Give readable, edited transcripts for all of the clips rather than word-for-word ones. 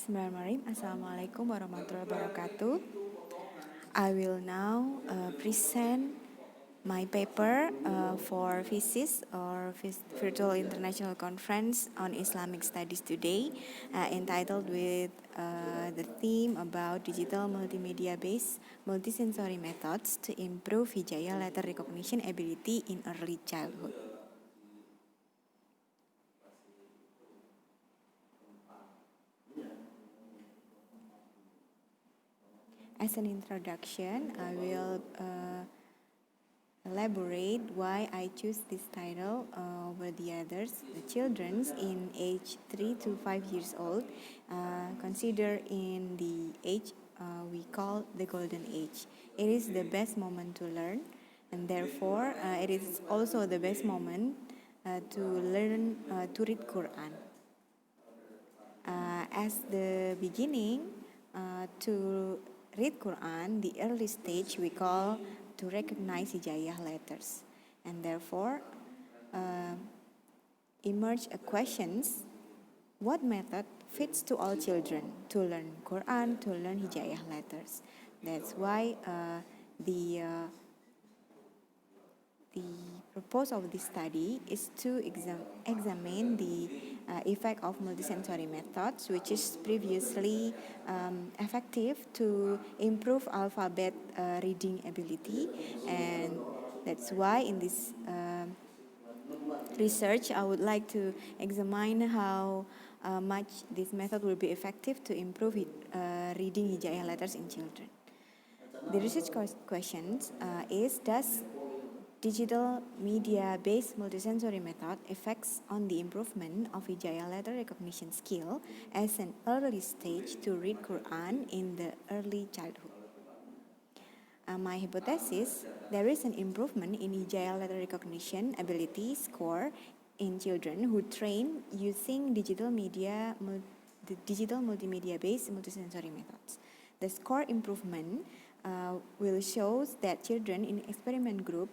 Bismillahirrahmanirrahim. Assalamualaikum warahmatullahi wabarakatuh. I will now present my paper for VISIS or Virtual International Conference on Islamic Studies today, entitled with the theme about digital multimedia-based multisensory methods to improve hijayah letter recognition ability in early childhood. As an introduction, I will elaborate why I choose this title over the others. The children in age 3 to 5 years old consider in the age we call the golden age. It is the best moment to learn, and therefore it is also the best moment to learn to read Quran. As the beginning to read Quran, the early stage we call to recognize hijayah letters, and therefore emerge a questions: what method fits to all children to learn Quran, to learn hijayah letters? That's why the purpose of this study is to examine the effect of multisensory methods, which is previously effective to improve alphabet reading ability, and that's why in this research I would like to examine how much this method will be effective to improve reading hijayah letters in children. The research questions is: does digital media-based multisensory method effects on the improvement of hijayah letter recognition skill as an early stage to read Quran in the early childhood? My hypothesis: there is an improvement in hijayah letter recognition ability score in children who train using digital multimedia-based multisensory methods. The score improvement will show that children in experiment group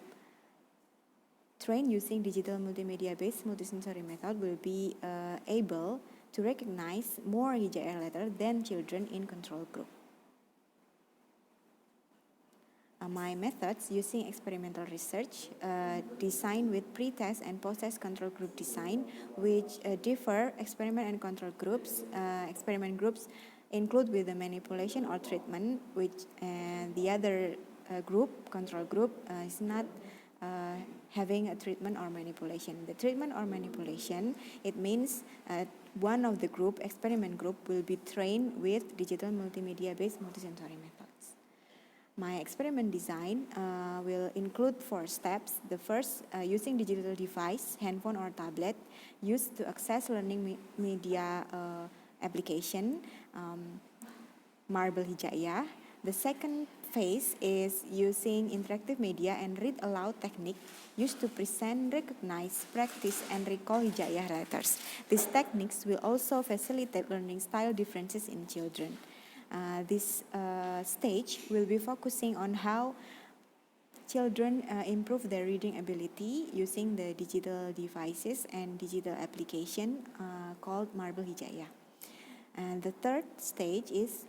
trained using digital multimedia-based multisensory method will be able to recognize more hijayah letters than children in control group. My methods using experimental research designed with pre-test and post-test control group design, which differ experiment and control groups. Experiment groups include with the manipulation or treatment, which the other control group, is not having a treatment or manipulation. The treatment or manipulation, it means one of the experiment group will be trained with digital multimedia-based multisensory methods. My experiment design will include 4 steps. The first, using digital device, handphone or tablet, used to access learning media application, Marble Hijayah. The second phase is using interactive media and read aloud technique used to present, recognize, practice, and recall hijayah letters. These techniques will also facilitate learning style differences in children. This stage will be focusing on how children improve their reading ability using the digital devices and digital application called Marble Hijayah. And the third stage is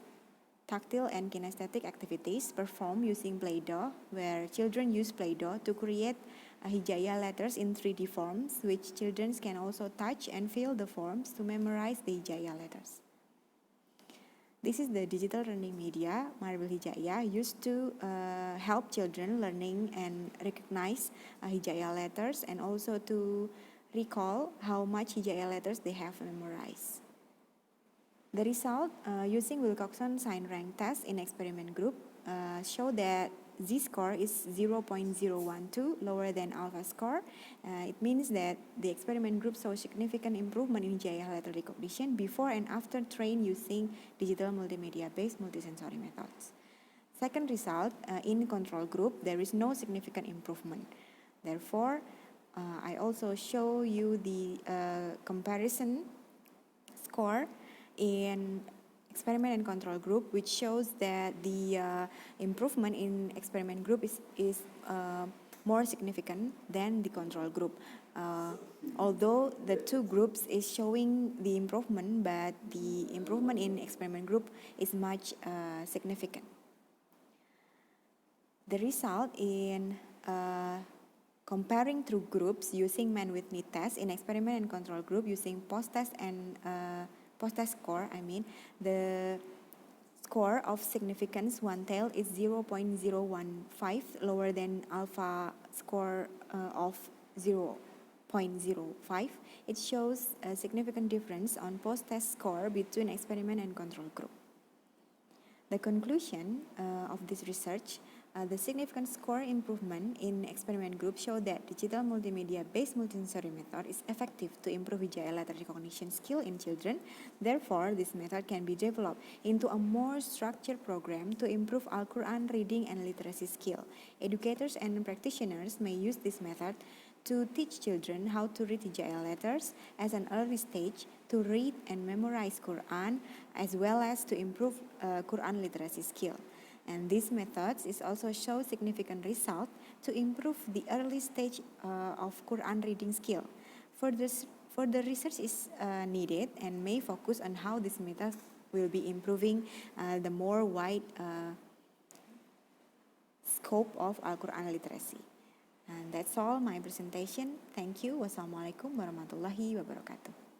tactile and kinesthetic activities performed using Play-Doh, where children use Play-Doh to create hijayah letters in 3D forms, which children can also touch and feel the forms to memorize the hijayah letters. This is the digital learning media, Marble Hijayah, used to help children learning and recognize hijayah letters, and also to recall how much hijayah letters they have memorized. The result using Wilcoxon Sign Rank Test in experiment group show that Z-score is 0.012, lower than alpha score. It means that the experiment group saw significant improvement in hijayah letter recognition before and after train using digital multimedia-based multisensory methods. Second result, in control group, there is no significant improvement. Therefore, I also show you the comparison score in experiment and control group, which shows that the improvement in experiment group is more significant than the control group. Although the two groups is showing the improvement, but the improvement in experiment group is much significant. The result in comparing two groups using man-with-knee test in experiment and control group using post-test and post-test score, the score of significance one-tail is 0.015, lower than alpha score of 0.05. It shows a significant difference on post-test score between experiment and control group. The conclusion of this research, the significant score improvement in experiment group show that digital multimedia-based multisensory method is effective to improve visual letter recognition skill in children. Therefore, this method can be developed into a more structured program to improve Al-Quran reading and literacy skill. Educators and practitioners may use this method to teach children how to read Hijaiyah letters as an early stage, to read and memorize Quran, as well as to improve Quran literacy skill. And these methods is also show significant result to improve the early stage of Quran reading skill. Further research is needed and may focus on how this method will be improving the more wide scope of Al-Quran literacy. And that's all my presentation. Thank you. Wassalamualaikum warahmatullahi wabarakatuh.